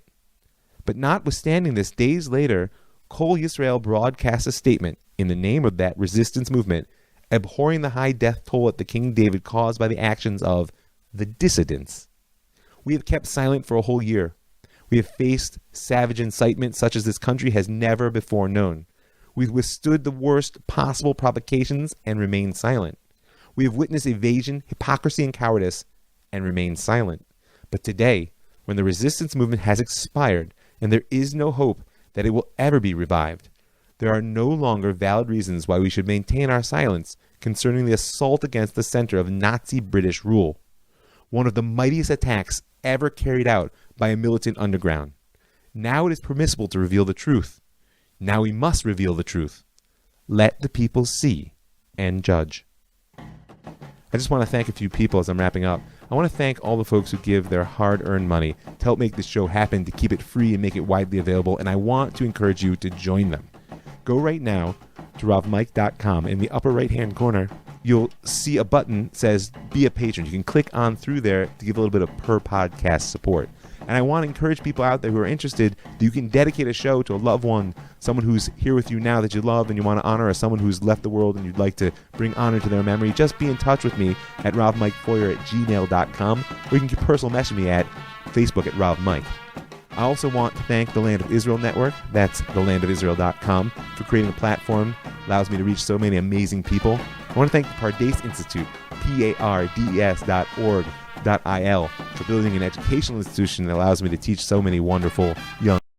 But notwithstanding this, days later, Kol Yisrael broadcast a statement in the name of that resistance movement, abhorring the high death toll at the King David caused by the actions of the dissidents. We have kept silent for a whole year. We have faced savage incitement such as this country has never before known. We've withstood the worst possible provocations and remained silent. We have witnessed evasion, hypocrisy, and cowardice and remained silent. But today, when the resistance movement has expired and there is no hope that it will ever be revived, there are no longer valid reasons why we should maintain our silence concerning the assault against the center of Nazi British rule, one of the mightiest attacks ever carried out by a militant underground. Now it is permissible to reveal the truth. Now we must reveal the truth. Let the people see and judge. I just want to thank a few people as I'm wrapping up. I want to thank all the folks who give their hard-earned money to help make this show happen, to keep it free and make it widely available, and I want to encourage you to join them. Go right now to ravmike.com. In the upper right-hand corner, you'll see a button that says Be a Patron. You can click on through there to give a little bit of per-podcast support. And I want to encourage people out there who are interested that you can dedicate a show to a loved one, someone who's here with you now that you love and you want to honor, or someone who's left the world and you'd like to bring honor to their memory. Just be in touch with me at ravmikefoyer@gmail.com, or you can personal message me at Facebook at ravmike. I also want to thank the Land of Israel Network, that's thelandofisrael.com, for creating a platform that allows me to reach so many amazing people. I want to thank the Pardes Institute, pardes.org.il, for building an educational institution that allows me to teach so many wonderful young